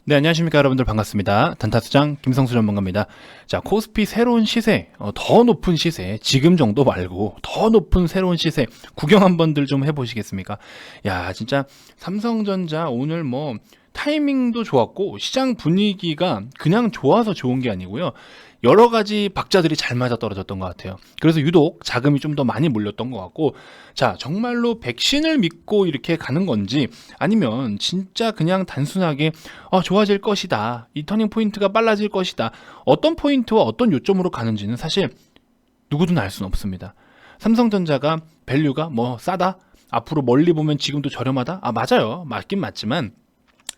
네, 안녕하십니까 여러분들, 반갑습니다. 단타수장 김성수 전문가입니다. 자, 코스피 새로운 시세, 더 높은 시세, 지금 정도 말고 더 높은 새로운 시세 구경 한번들 좀 해보시겠습니까? 야, 진짜 삼성전자 오늘 뭐 타이밍도 좋았고 시장 분위기가 그냥 좋아서 좋은 게 아니고요, 여러 가지 박자들이 잘 맞아 떨어졌던 것 같아요. 그래서 유독 자금이 좀 더 많이 몰렸던 것 같고, 자, 정말로 백신을 믿고 이렇게 가는 건지 아니면 진짜 그냥 단순하게 좋아질 것이다, 이 터닝 포인트가 빨라질 것이다, 어떤 포인트와 어떤 요점으로 가는지는 사실 누구든 알 수는 없습니다. 삼성전자가 밸류가 뭐 싸다, 앞으로 멀리 보면 지금도 저렴하다, 맞아요, 맞긴 맞지만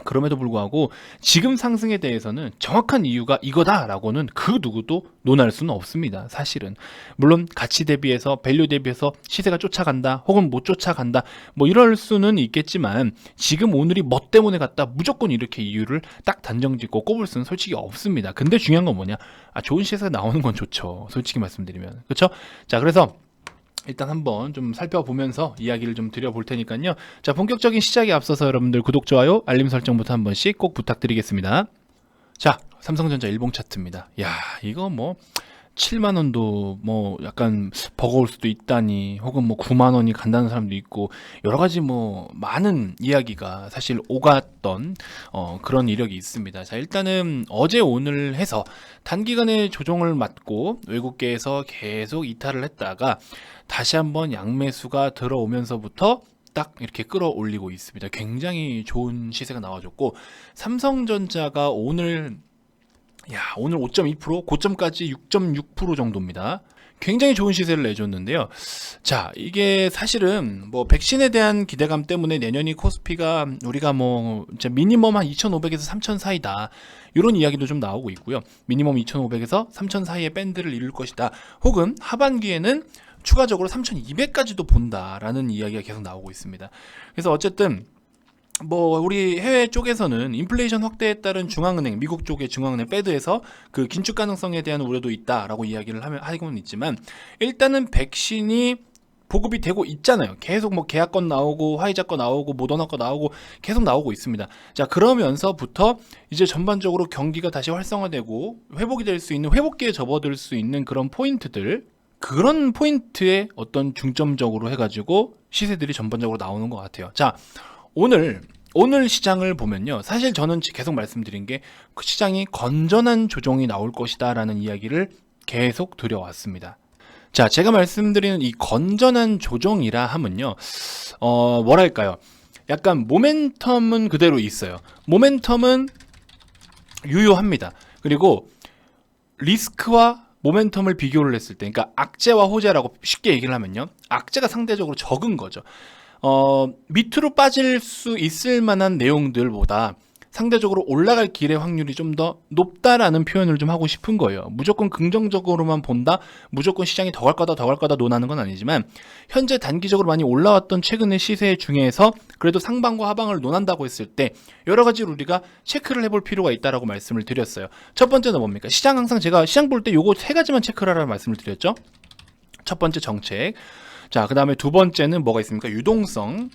그럼에도 불구하고 지금 상승에 대해서는 정확한 이유가 이거다라고는 그 누구도 논할 수는 없습니다. 사실은 물론 가치 대비해서 밸류 대비해서 시세가 쫓아간다 혹은 못 쫓아간다 뭐 이럴 수는 있겠지만, 지금 오늘이 뭐 때문에 갔다 무조건 이렇게 이유를 딱 단정짓고 꼽을 수는 솔직히 없습니다. 근데 중요한 건 뭐냐, 좋은 시세가 나오는 건 좋죠, 솔직히 말씀드리면. 그렇죠? 자, 그래서 일단 한번 좀 살펴보면서 이야기를 좀 드려볼 테니까요. 자, 본격적인 시작에 앞서서 여러분들 구독, 좋아요, 알림 설정부터 한 번씩 꼭 부탁드리겠습니다. 자, 삼성전자 일봉 차트입니다. 야, 이거 뭐 7만원도 뭐 약간 버거울 수도 있다니, 혹은 뭐 9만원이 간다는 사람도 있고, 여러가지 뭐 많은 이야기가 사실 오갔던 그런 이력이 있습니다. 자, 일단은 어제 오늘 해서 단기간에 조정을 맞고 외국계에서 계속 이탈을 했다가 다시 한번 양매수가 들어오면서부터 딱 이렇게 끌어올리고 있습니다. 굉장히 좋은 시세가 나와줬고, 삼성전자가 오늘 5.2%, 고점까지 6.6% 정도입니다. 굉장히 좋은 시세를 내줬는데요. 자, 이게 사실은 뭐 백신에 대한 기대감 때문에 내년이 코스피가 우리가 뭐 미니멈 한 2,500에서 3,000 사이다, 이런 이야기도 좀 나오고 있고요. 미니멈 2,500에서 3,000 사이의 밴드를 이룰 것이다, 혹은 하반기에는 추가적으로 3,200까지도 본다라는 이야기가 계속 나오고 있습니다. 그래서 어쨌든 뭐 우리 해외 쪽에서는 인플레이션 확대에 따른 중앙은행, 미국 쪽의 중앙은행 페드에서 그 긴축 가능성에 대한 우려도 있다라고 이야기를 하고는 있지만, 일단은 백신이 보급이 되고 있잖아요. 계속 뭐 계약권 나오고 화이자 거 나오고 모더나 거 나오고 계속 나오고 있습니다. 자, 그러면서부터 이제 전반적으로 경기가 다시 활성화되고 회복이 될 수 있는, 회복기에 접어들 수 있는 그런 포인트들, 그런 포인트에 어떤 중점적으로 해가지고 시세들이 전반적으로 나오는 것 같아요. 자, 오늘 시장을 보면요, 사실 저는 계속 말씀드린 게 그 시장이 건전한 조정이 나올 것이다 라는 이야기를 계속 드려왔습니다. 자, 제가 말씀드리는 이 건전한 조정이라 하면요, 뭐랄까요, 약간 모멘텀은 그대로 있어요. 모멘텀은 유효합니다. 그리고 리스크와 모멘텀을 비교를 했을 때, 그러니까 악재와 호재라고 쉽게 얘기를 하면요, 악재가 상대적으로 적은 거죠. 밑으로 빠질 수 있을 만한 내용들보다 상대적으로 올라갈 길의 확률이 좀 더 높다라는 표현을 좀 하고 싶은 거예요. 무조건 긍정적으로만 본다, 무조건 시장이 더 갈 거다 논하는 건 아니지만, 현재 단기적으로 많이 올라왔던 최근의 시세 중에서 그래도 상방과 하방을 논한다고 했을 때 여러 가지로 우리가 체크를 해볼 필요가 있다라고 말씀을 드렸어요. 첫 번째는 뭡니까? 시장, 항상 제가 시장 볼 때 요거 세 가지만 체크를 하라고 말씀을 드렸죠. 첫 번째 정책, 자, 그 다음에 두 번째는 뭐가 있습니까? 유동성.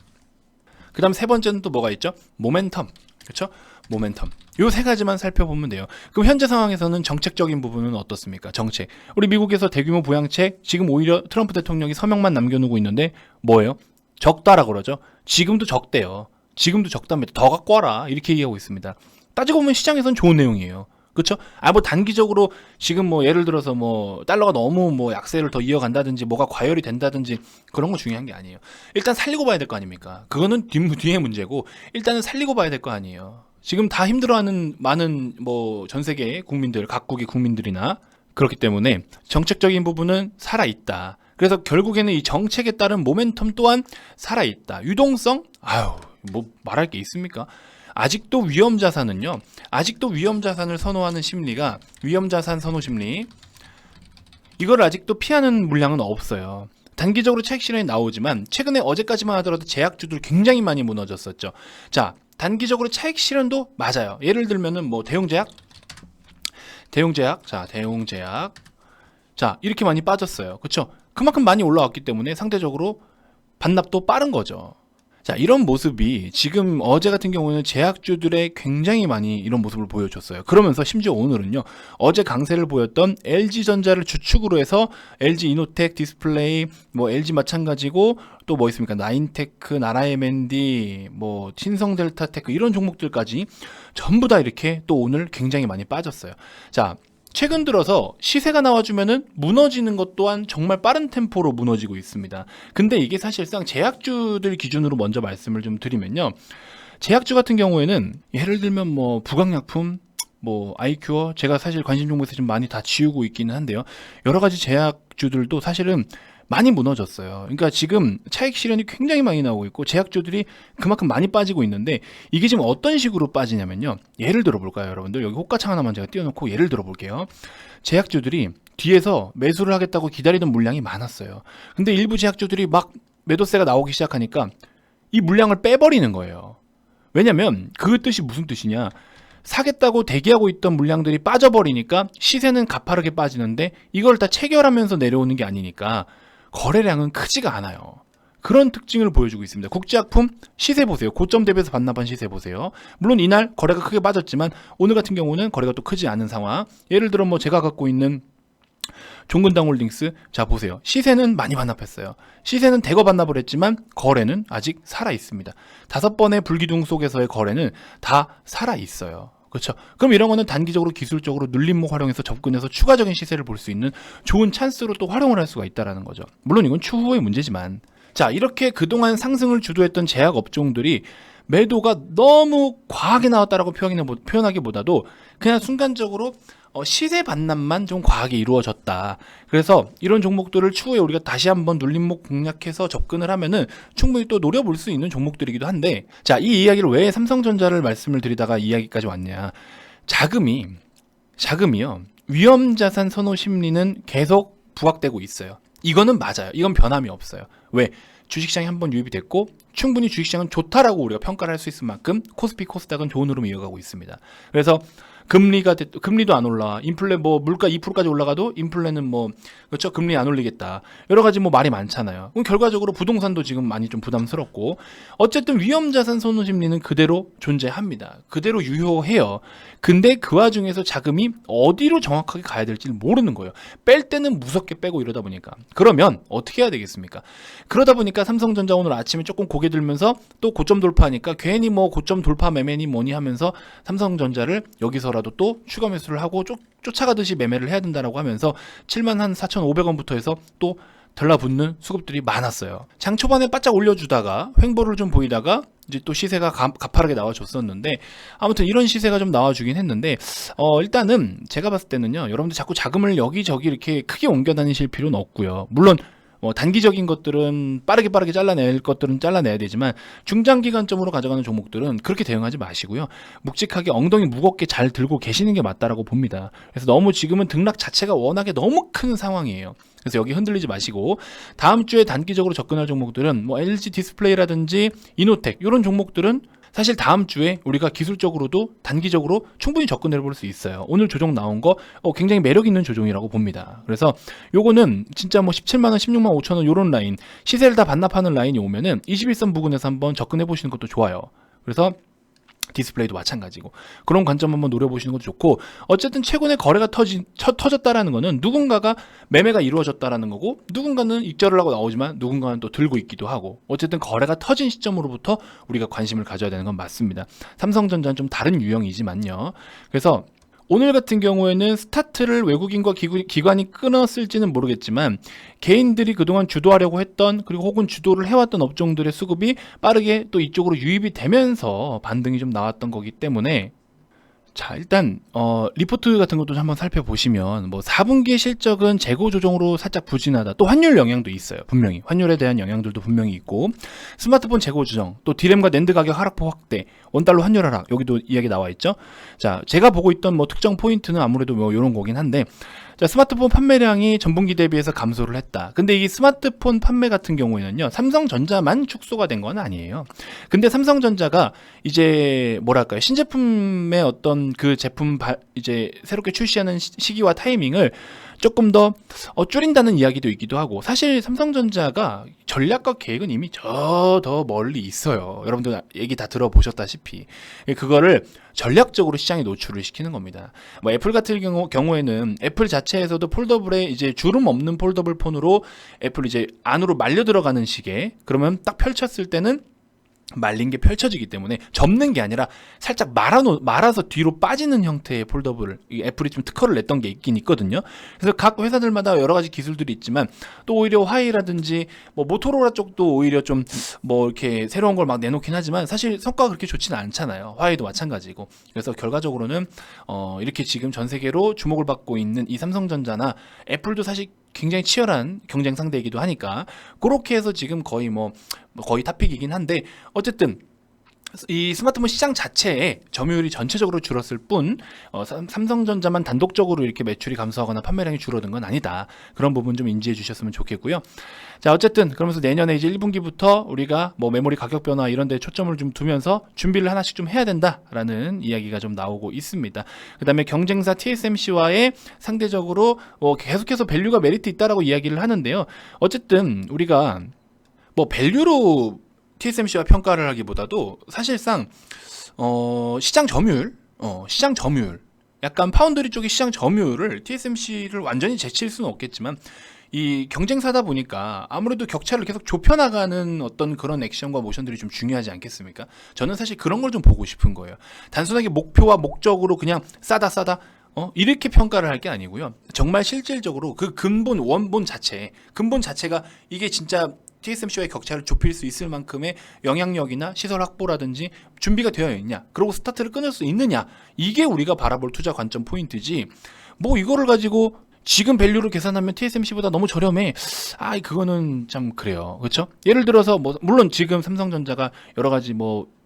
그 다음 세 번째는 또 뭐가 있죠? 모멘텀. 그렇죠? 모멘텀. 요 세 가지만 살펴보면 돼요. 그럼 현재 상황에서는 정책적인 부분은 어떻습니까? 정책. 우리 미국에서 대규모 부양책, 지금 오히려 트럼프 대통령이 서명만 남겨놓고 있는데 뭐예요? 적다라 그러죠. 지금도 적대요. 지금도 적답니다. 더 갖고 와라, 이렇게 얘기하고 있습니다. 따지고 보면 시장에서는 좋은 내용이에요. 그렇죠? 뭐 단기적으로 지금 뭐 예를 들어서 뭐 달러가 너무 뭐 약세를 더 이어간다든지 뭐가 과열이 된다든지 그런 거 중요한 게 아니에요. 일단 살리고 봐야 될 거 아닙니까? 그거는 뒤에 문제고, 일단은 살리고 봐야 될 거 아니에요. 지금 다 힘들어하는 많은 뭐 전 세계 국민들, 각국의 국민들이나 그렇기 때문에 정책적인 부분은 살아있다. 그래서 결국에는 이 정책에 따른 모멘텀 또한 살아있다. 유동성? 뭐 말할 게 있습니까? 아직도 위험자산은요, 아직도 위험자산을 선호하는 심리가, 위험자산 선호 심리, 이걸 아직도 피하는 물량은 없어요. 단기적으로 차익 실현이 나오지만 최근에 어제까지만 하더라도 제약주들 굉장히 많이 무너졌었죠. 자, 단기적으로 차익 실현도 맞아요. 예를 들면은 뭐 대웅제약, 자, 이렇게 많이 빠졌어요. 그렇죠? 그만큼 많이 올라왔기 때문에 상대적으로 반납도 빠른 거죠. 자, 이런 모습이 지금 어제 같은 경우는 제약주들의 굉장히 많이 이런 모습을 보여줬어요. 그러면서 심지어 오늘은요, 어제 강세를 보였던 LG전자를 주축으로 해서 LG 이노텍, 디스플레이, 뭐 LG 마찬가지고 또 뭐 있습니까? 나인테크, 나라 M&D, 뭐 신성델타테크 이런 종목들까지 전부 다 이렇게 또 오늘 굉장히 많이 빠졌어요. 자, 최근 들어서 시세가 나와주면은 무너지는 것 또한 정말 빠른 템포로 무너지고 있습니다. 근데 이게 사실상 제약주들 기준으로 먼저 말씀을 좀 드리면요. 제약주 같은 경우에는 예를 들면 뭐 부강약품, 뭐 아이큐어, 제가 사실 관심 종목에서 좀 많이 다 지우고 있기는 한데요. 여러 가지 제약주들도 사실은 많이 무너졌어요. 그러니까 지금 차익 실현이 굉장히 많이 나오고 있고 제약주들이 그만큼 많이 빠지고 있는데 이게 지금 어떤 식으로 빠지냐면요. 예를 들어 볼까요, 여러분들? 여기 호가창 하나만 제가 띄워놓고 예를 들어 볼게요. 제약주들이 뒤에서 매수를 하겠다고 기다리던 물량이 많았어요. 근데 일부 제약주들이 막 매도세가 나오기 시작하니까 이 물량을 빼버리는 거예요. 왜냐면 그 뜻이 무슨 뜻이냐? 사겠다고 대기하고 있던 물량들이 빠져버리니까 시세는 가파르게 빠지는데 이걸 다 체결하면서 내려오는 게 아니니까 거래량은 크지가 않아요. 그런 특징을 보여주고 있습니다. 국제약품 시세 보세요. 고점 대비해서 반납한 시세 보세요. 물론 이날 거래가 크게 빠졌지만 오늘 같은 경우는 거래가 또 크지 않은 상황. 예를 들어 뭐 제가 갖고 있는 종근당 홀딩스, 자 보세요. 시세는 많이 반납했어요. 시세는 대거 반납을 했지만 거래는 아직 살아 있습니다. 5번의 불기둥 속에서의 거래는 다 살아 있어요. 그렇죠. 그럼 이런 거는 단기적으로 기술적으로 눌림목 활용해서 접근해서 추가적인 시세를 볼 수 있는 좋은 찬스로 또 활용을 할 수가 있다라는 거죠. 물론 이건 추후의 문제지만, 자 이렇게 그동안 상승을 주도했던 제약 업종들이 매도가 너무 과하게 나왔다라고 표현하기보다도 그냥 순간적으로 시세 반납만 좀 과하게 이루어졌다. 그래서 이런 종목들을 추후에 우리가 다시 한번 눌림목 공략해서 접근을 하면은 충분히 또 노려볼 수 있는 종목들이기도 한데, 자, 이 이야기를 왜 삼성전자를 말씀을 드리다가 이 이야기까지 왔냐. 자금이요. 위험자산 선호 심리는 계속 부각되고 있어요. 이거는 맞아요. 이건 변함이 없어요. 왜? 주식시장이 한번 유입이 됐고 충분히 주식시장은 좋다라고 우리가 평가를 할 수 있을 만큼 코스피 코스닥은 좋은 흐름을 이어가고 있습니다. 그래서 금리도 안 올라. 인플레 뭐 물가 2%까지 올라가도 인플레는 뭐 그렇죠. 금리 안 올리겠다. 여러 가지 뭐 말이 많잖아요. 그럼 결과적으로 부동산도 지금 많이 좀 부담스럽고 어쨌든 위험자산 선호 심리는 그대로 존재합니다. 그대로 유효해요. 근데 그 와중에서 자금이 어디로 정확하게 가야 될지를 모르는 거예요. 뺄 때는 무섭게 빼고 이러다 보니까. 그러면 어떻게 해야 되겠습니까? 그러다 보니까 삼성전자 오늘 아침에 조금 고개 들면서 또 고점 돌파하니까 괜히 뭐 고점 돌파 매매니 뭐니 하면서 삼성전자를 여기서라도 또 추가 매수를 하고 쫓아가듯이 매매를 해야 된다라고 하면서 74,500원부터 해서 또 달라붙는 수급들이 많았어요. 장 초반에 바짝 올려주다가 횡보를 좀 보이다가 이제 또 시세가 가파르게 나와줬었는데 아무튼 이런 시세가 좀 나와주긴 했는데 일단은 제가 봤을 때는요, 여러분들 자꾸 자금을 여기저기 이렇게 크게 옮겨 다니실 필요는 없고요. 물론 단기적인 것들은 빠르게 잘라낼 것들은 잘라내야 되지만 중장기관점으로 가져가는 종목들은 그렇게 대응하지 마시고요. 묵직하게 엉덩이 무겁게 잘 들고 계시는 게 맞다라고 봅니다. 그래서 너무 지금은 등락 자체가 워낙에 너무 큰 상황이에요. 그래서 여기 흔들리지 마시고 다음 주에 단기적으로 접근할 종목들은 뭐 LG 디스플레이라든지 이노텍 이런 종목들은 사실 다음 주에 우리가 기술적으로도 단기적으로 충분히 접근해 볼 수 있어요. 오늘 조정 나온 거 굉장히 매력 있는 조정이라고 봅니다. 그래서 요거는 진짜 뭐 17만원, 16만 5천원 요런 라인, 시세를 다 반납하는 라인이 오면은 21선 부근에서 한번 접근해 보시는 것도 좋아요. 그래서 디스플레이도 마찬가지고 그런 관점 한번 노려보시는 것도 좋고, 어쨌든 최근에 거래가 터졌다라는 거는 누군가가 매매가 이루어졌다라는 거고 누군가는 익절을 하고 나오지만 누군가는 또 들고 있기도 하고, 어쨌든 거래가 터진 시점으로부터 우리가 관심을 가져야 되는 건 맞습니다. 삼성전자는 좀 다른 유형이지만요. 그래서 오늘 같은 경우에는 스타트를 외국인과 기관이 끊었을지는 모르겠지만 개인들이 그동안 주도하려고 했던, 그리고 혹은 주도를 해왔던 업종들의 수급이 빠르게 또 이쪽으로 유입이 되면서 반등이 좀 나왔던 거기 때문에, 자 일단 리포트 같은 것도 한번 살펴보시면 뭐 4분기 실적은 재고 조정으로 살짝 부진하다. 또 환율 영향도 있어요. 분명히 환율에 대한 영향들도 분명히 있고, 스마트폰 재고 조정, 또 디램과 낸드 가격 하락폭 확대, 원달러 환율 하락, 여기도 이야기 나와 있죠. 자 제가 보고 있던 뭐 특정 포인트는 아무래도 뭐 이런 거긴 한데, 자 스마트폰 판매량이 전분기 대비해서 감소를 했다. 근데 이 스마트폰 판매 같은 경우에는요, 삼성전자만 축소가 된 건 아니에요. 근데 삼성전자가 이제 뭐랄까요, 신제품의 어떤 그 제품 이제 새롭게 출시하는 시기와 타이밍을 조금 더 줄인다는 이야기도 있기도 하고, 사실 삼성전자가 전략과 계획은 이미 더 멀리 있어요. 여러분들 얘기 다 들어보셨다시피 그거를 전략적으로 시장에 노출을 시키는 겁니다. 뭐 애플 같은 경우에는 애플 자체에서도 폴더블에 이제 주름 없는 폴더블 폰으로 애플 이제 안으로 말려 들어가는 식의, 그러면 딱 펼쳤을 때는 말린 게 펼쳐지기 때문에 접는 게 아니라 살짝 말아서 뒤로 빠지는 형태의 폴더블을 애플이 좀 특허를 냈던 게 있긴 있거든요. 그래서 각 회사들마다 여러 가지 기술들이 있지만, 또 오히려 화웨이라든지 뭐 모토로라 쪽도 오히려 좀 뭐 이렇게 새로운 걸 막 내놓긴 하지만 사실 성과가 그렇게 좋지는 않잖아요. 화웨이도 마찬가지고. 그래서 결과적으로는 이렇게 지금 전 세계로 주목을 받고 있는 이 삼성전자나 애플도 사실 굉장히 치열한 경쟁 상대이기도 하니까, 그렇게 해서 지금 거의 거의 탑픽이긴 한데, 어쨌든 이 스마트폰 시장 자체의 점유율이 전체적으로 줄었을 뿐 삼성전자만 단독적으로 이렇게 매출이 감소하거나 판매량이 줄어든 건 아니다. 그런 부분 좀 인지해 주셨으면 좋겠고요. 자, 어쨌든 그러면서 내년에 이제 1분기부터 우리가 뭐 메모리 가격 변화 이런 데 초점을 좀 두면서 준비를 하나씩 좀 해야 된다라는 이야기가 좀 나오고 있습니다. 그다음에 경쟁사 TSMC와의 상대적으로 계속해서 밸류가 메리트 있다라고 이야기를 하는데요. 어쨌든 우리가 뭐 밸류로 TSMC와 평가를 하기보다도 사실상 시장 점유율, 약간 파운드리 쪽의 시장 점유율을 TSMC를 완전히 제칠 수는 없겠지만, 이 경쟁사다 보니까 아무래도 격차를 계속 좁혀나가는 어떤 그런 액션과 모션들이 좀 중요하지 않겠습니까? 저는 사실 그런 걸 좀 보고 싶은 거예요. 단순하게 목표와 목적으로 그냥 싸다 이렇게 평가를 할 게 아니고요. 정말 실질적으로 그 원본 자체가 이게 진짜 TSMC와의 격차를 좁힐 수 있을 만큼의 영향력이나 시설 확보라든지 준비가 되어 있냐, 그리고 스타트를 끊을 수 있느냐, 이게 우리가 바라볼 투자 관점 포인트지, 뭐 이거를 가지고 지금 밸류를 계산하면 TSMC보다 너무 저렴해, 그거는 참 그래요. 그렇죠? 예를 들어서 물론 지금 삼성전자가 여러 가지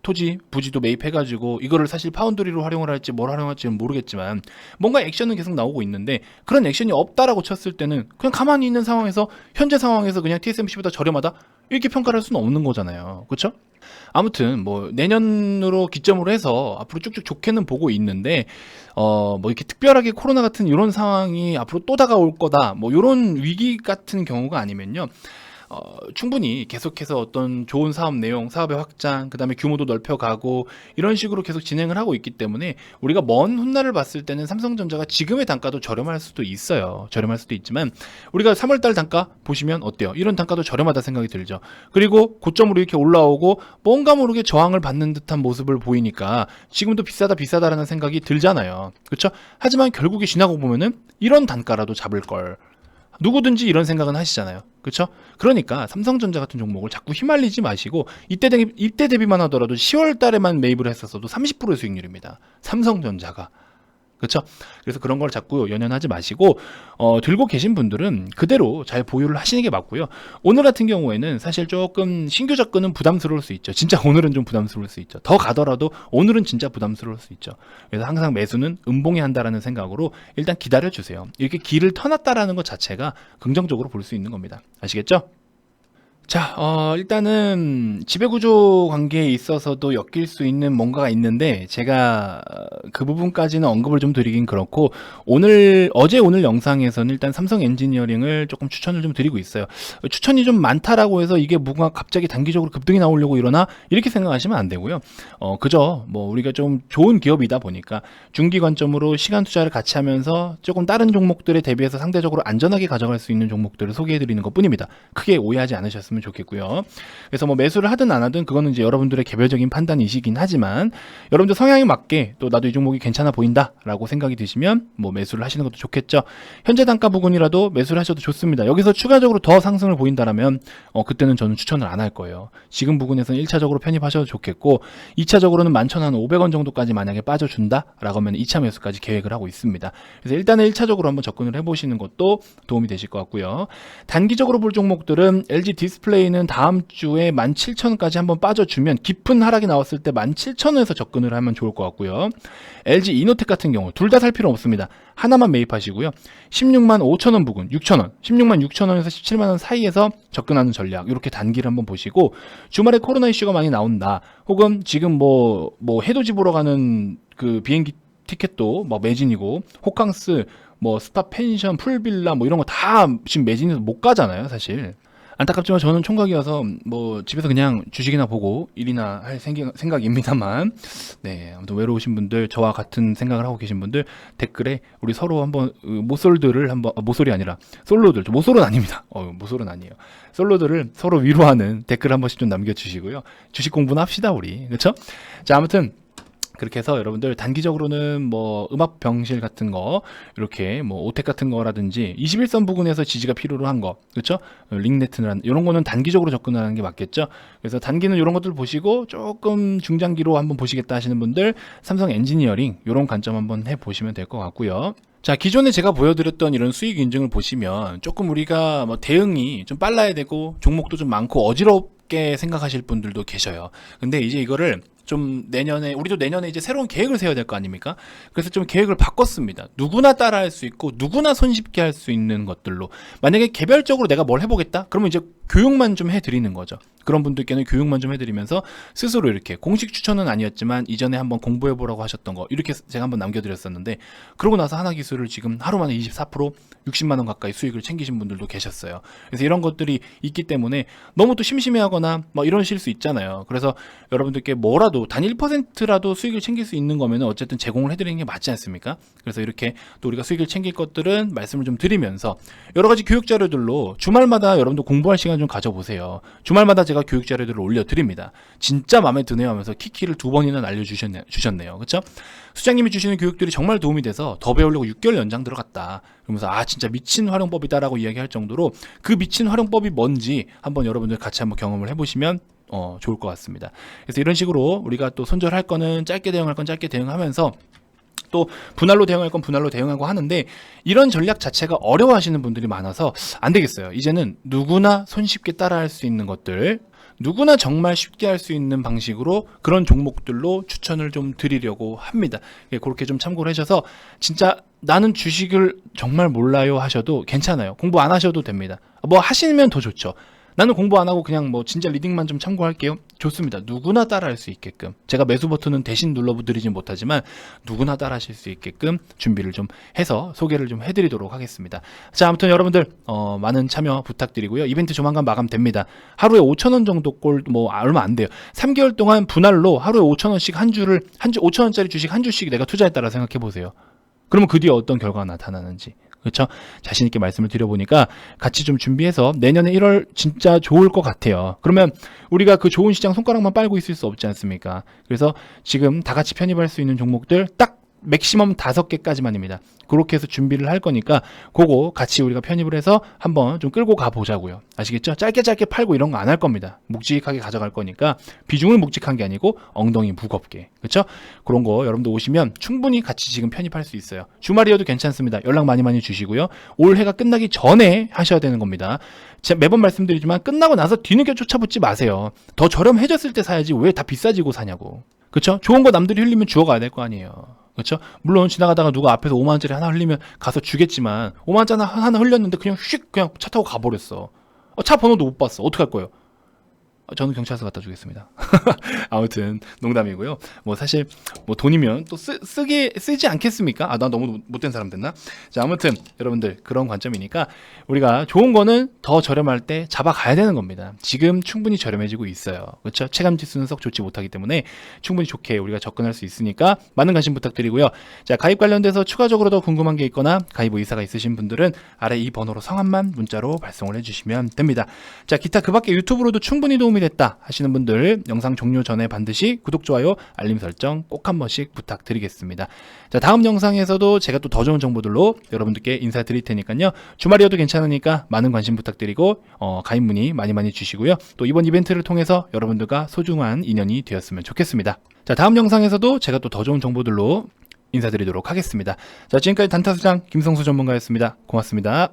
토지, 부지도 매입해가지고 이거를 사실 파운드리로 활용을 할지 뭘 활용할지는 모르겠지만, 뭔가 액션은 계속 나오고 있는데, 그런 액션이 없다라고 쳤을 때는 그냥 가만히 있는 상황에서, 현재 상황에서 그냥 TSMC보다 저렴하다 이렇게 평가를 할 수는 없는 거잖아요. 그렇죠? 아무튼 내년으로 기점으로 해서 앞으로 쭉쭉 좋게는 보고 있는데, 이렇게 특별하게 코로나 같은 이런 상황이 앞으로 또 다가올 거다, 이런 위기 같은 경우가 아니면요, 충분히 계속해서 어떤 좋은 사업 내용, 사업의 확장, 그 다음에 규모도 넓혀가고 이런 식으로 계속 진행을 하고 있기 때문에, 우리가 먼 훗날을 봤을 때는 삼성전자가 지금의 단가도 저렴할 수도 있어요. 저렴할 수도 있지만, 우리가 3월달 단가 보시면 어때요? 이런 단가도 저렴하다 생각이 들죠. 그리고 고점으로 이렇게 올라오고 뭔가 모르게 저항을 받는 듯한 모습을 보이니까 지금도 비싸다라는 생각이 들잖아요. 그렇죠? 하지만 결국에 지나고 보면은 이런 단가라도 잡을 걸, 누구든지 이런 생각은 하시잖아요. 그렇죠? 그러니까 삼성전자 같은 종목을 자꾸 휘말리지 마시고, 이때 대비만 하더라도 10월 달에만 매입을 했었어도 30%의 수익률입니다. 삼성전자가. 그렇죠? 그래서 그런 걸 자꾸 연연하지 마시고, 들고 계신 분들은 그대로 잘 보유를 하시는 게 맞고요. 오늘 같은 경우에는 사실 조금 신규 접근은 부담스러울 수 있죠. 진짜 오늘은 좀 부담스러울 수 있죠. 더 가더라도 오늘은 진짜 부담스러울 수 있죠. 그래서 항상 매수는 음봉에 한다라는 생각으로 일단 기다려주세요. 이렇게 길을 터놨다라는 것 자체가 긍정적으로 볼 수 있는 겁니다. 아시겠죠? 자, 일단은 지배구조 관계에 있어서도 엮일 수 있는 뭔가가 있는데, 제가 그 부분까지는 언급을 좀 드리긴 그렇고, 오늘 영상에서는 일단 삼성 엔지니어링을 조금 추천을 좀 드리고 있어요. 추천이 좀 많다라고 해서 이게 뭔가 갑자기 단기적으로 급등이 나오려고 이러나, 이렇게 생각하시면 안 되고요. 그저 우리가 좀 좋은 기업이다 보니까 중기 관점으로 시간 투자를 같이 하면서 조금 다른 종목들에 대비해서 상대적으로 안전하게 가져갈 수 있는 종목들을 소개해 드리는 것 뿐입니다. 크게 오해하지 않으셨으면 좋겠고요. 그래서 매수를 하든 안 하든 그거는 이제 여러분들의 개별적인 판단이시긴 하지만, 여러분들 성향에 맞게 또 나도 이 종목이 괜찮아 보인다라고 생각이 드시면 매수를 하시는 것도 좋겠죠. 현재 단가 부근이라도 매수를 하셔도 좋습니다. 여기서 추가적으로 더 상승을 보인다라면 그때는 저는 추천을 안 할 거예요. 지금 부근에서는 1차적으로 편입하셔도 좋겠고, 2차적으로는 11,500원 정도까지 만약에 빠져준다라고 하면 2차 매수까지 계획을 하고 있습니다. 그래서 일단은 1차적으로 한번 접근을 해보시는 것도 도움이 되실 것 같고요. 단기적으로 볼 종목들은 LG 디스플레이는 다음 주에 17,000원까지 한번 빠져주면, 깊은 하락이 나왔을 때 17,000원에서 접근을 하면 좋을 것 같고요. LG 이노텍 같은 경우 둘 다 살 필요 없습니다. 하나만 매입하시고요. 16만 5천원 부근, 6천원, 16만 6천원에서 17만원 사이에서 접근하는 전략, 이렇게 단기를 한번 보시고, 주말에 코로나 이슈가 많이 나온다, 혹은 지금 해돋이 보러 가는 그 비행기 티켓도 뭐 매진이고, 호캉스, 뭐 스파 펜션, 풀빌라 뭐 이런 거 다 지금 매진해서 못 가잖아요, 사실. 안타깝지만 저는 총각이어서 뭐 집에서 그냥 주식이나 보고 일이나 할 생각입니다만, 네, 아무튼 외로우신 분들, 저와 같은 생각을 하고 계신 분들 댓글에 우리 서로 한번 모쏠들을 한번 모쏠이 아니라 솔로들, 모쏠은 아닙니다. 모쏠은 아니에요. 솔로들을 서로 위로하는 댓글 한 번씩 좀 남겨주시고요. 주식 공부는 합시다 우리, 그렇죠? 자, 아무튼 그렇게 해서 여러분들 단기적으로는 뭐 음압 병실 같은 거, 이렇게 뭐 오텍 같은 거라든지 21선 부근에서 지지가 필요로 한 거, 그렇죠? 링네트나 이런 거는 단기적으로 접근하는 게 맞겠죠. 그래서 단기는 이런 것들 보시고 조금 중장기로 한번 보시겠다 하시는 분들 삼성 엔지니어링 이런 관점 한번 해 보시면 될 것 같고요. 자, 기존에 제가 보여드렸던 이런 수익 인증을 보시면 조금 우리가 뭐 대응이 좀 빨라야 되고 종목도 좀 많고 어지럽게 생각하실 분들도 계셔요. 근데 이제 이거를 좀 내년에, 우리도 내년에 이제 새로운 계획을 세워야 될 거 아닙니까? 그래서 좀 계획을 바꿨습니다. 누구나 따라 할 수 있고 누구나 손쉽게 할 수 있는 것들로, 만약에 개별적으로 내가 뭘 해보겠다? 그러면 이제 교육만 좀 해드리는 거죠. 그런 분들께는 교육만 좀 해드리면서 스스로 이렇게, 공식 추천은 아니었지만 이전에 한번 공부해보라고 하셨던 거 이렇게 제가 한번 남겨드렸었는데, 그러고 나서 하나기술을 지금 하루 만에 24% 60만원 가까이 수익을 챙기신 분들도 계셨어요. 그래서 이런 것들이 있기 때문에 너무 또 심심해하거나 뭐 이러실 수 있잖아요. 그래서 여러분들께 뭐라도 단 1%라도 수익을 챙길 수 있는 거면 어쨌든 제공을 해드리는 게 맞지 않습니까? 그래서 이렇게 또 우리가 수익을 챙길 것들은 말씀을 좀 드리면서 여러 가지 교육 자료들로 주말마다 여러분들 공부할 시간 좀 가져보세요. 주말마다 제가 교육 자료들을 올려드립니다. 진짜 마음에 드네요 하면서 키키를 2번이나 날려주셨네요. 그렇죠? 수장님이 주시는 교육들이 정말 도움이 돼서 더 배우려고 6개월 연장 들어갔다. 그러면서 진짜 미친 활용법이다라고 이야기할 정도로, 그 미친 활용법이 뭔지 한번 여러분들 같이 한번 경험을 해보시면 좋을 것 같습니다. 그래서 이런 식으로 우리가 또 손절할 거는 짧게 대응할 건 짧게 대응하면서, 또 분할로 대응할 건 분할로 대응하고 하는데, 이런 전략 자체가 어려워하시는 분들이 많아서 안 되겠어요. 이제는 누구나 손쉽게 따라할 수 있는 것들, 누구나 정말 쉽게 할 수 있는 방식으로 그런 종목들로 추천을 좀 드리려고 합니다. 그렇게 좀 참고를 하셔서, 진짜 나는 주식을 정말 몰라요 하셔도 괜찮아요. 공부 안 하셔도 됩니다. 뭐 하시면 더 좋죠. 나는 공부 안 하고 그냥 뭐 진짜 리딩만 좀 참고할게요. 좋습니다. 누구나 따라할 수 있게끔, 제가 매수 버튼은 대신 눌러드리진 못하지만 누구나 따라하실 수 있게끔 준비를 좀 해서 소개를 좀 해드리도록 하겠습니다. 자, 아무튼 여러분들 많은 참여 부탁드리고요. 이벤트 조만간 마감됩니다. 하루에 5,000원 정도 꼴, 뭐 얼마 안 돼요. 3개월 동안 분할로 하루에 5,000원씩 한 주 5,000원짜리 주식 한 주씩 내가 투자했다라 생각해 보세요. 그러면 그 뒤에 어떤 결과가 나타나는지, 그렇죠? 자신 있게 말씀을 드려보니까 같이 좀 준비해서 내년에 1월 진짜 좋을 것 같아요. 그러면 우리가 그 좋은 시장 손가락만 빨고 있을 수 없지 않습니까? 그래서 지금 다 같이 편입할 수 있는 종목들 딱 맥시멈 5개까지만입니다. 그렇게 해서 준비를 할 거니까 그거 같이 우리가 편입을 해서 한번 좀 끌고 가보자고요. 아시겠죠? 짧게 팔고 이런 거 안 할 겁니다. 묵직하게 가져갈 거니까, 비중은 묵직한 게 아니고 엉덩이 무겁게, 그렇죠? 그런 거 여러분들 오시면 충분히 같이 지금 편입할 수 있어요. 주말이어도 괜찮습니다. 연락 많이 주시고요. 올해가 끝나기 전에 하셔야 되는 겁니다. 제가 매번 말씀드리지만 끝나고 나서 뒤늦게 쫓아붙지 마세요. 더 저렴해졌을 때 사야지 왜 다 비싸지고 사냐고. 그렇죠? 좋은 거 남들이 흘리면 주워가야 될 거 아니에요. 그렇죠? 물론 지나가다가 누가 앞에서 5만원짜리 하나 흘리면 가서 주겠지만, 5만원짜리 하나 흘렸는데 그냥 휙 그냥 차 타고 가버렸어. 차 번호도 못 봤어. 어떡할 거예요? 저는 경찰서 갖다 주겠습니다. 아무튼 농담이고요. 뭐 사실 뭐 돈이면 또 쓰지 않겠습니까? 나 너무 못된 사람 됐나? 자, 아무튼 여러분들 그런 관점이니까 우리가 좋은 거는 더 저렴할 때 잡아가야 되는 겁니다. 지금 충분히 저렴해지고 있어요. 그렇죠? 체감 지수는 썩 좋지 못하기 때문에 충분히 좋게 우리가 접근할 수 있으니까 많은 관심 부탁드리고요. 자, 가입 관련돼서 추가적으로 더 궁금한 게 있거나 가입 의사가 있으신 분들은 아래 이 번호로 성함만 문자로 발송을 해주시면 됩니다. 자, 기타 그 밖에 유튜브로도 충분히 도움이 됐다 하시는 분들 영상 종료 전에 반드시 구독, 좋아요, 알림 설정 꼭 한 번씩 부탁드리겠습니다. 자, 다음 영상에서도 제가 또 더 좋은 정보들로 여러분들께 인사드릴 테니까요. 주말이어도 괜찮으니까 많은 관심 부탁드리고 가입 문의 많이 주시고요. 또 이번 이벤트를 통해서 여러분들과 소중한 인연이 되었으면 좋겠습니다. 자, 다음 영상에서도 제가 또 더 좋은 정보들로 인사드리도록 하겠습니다. 자, 지금까지 단타수장 김성수 전문가였습니다. 고맙습니다.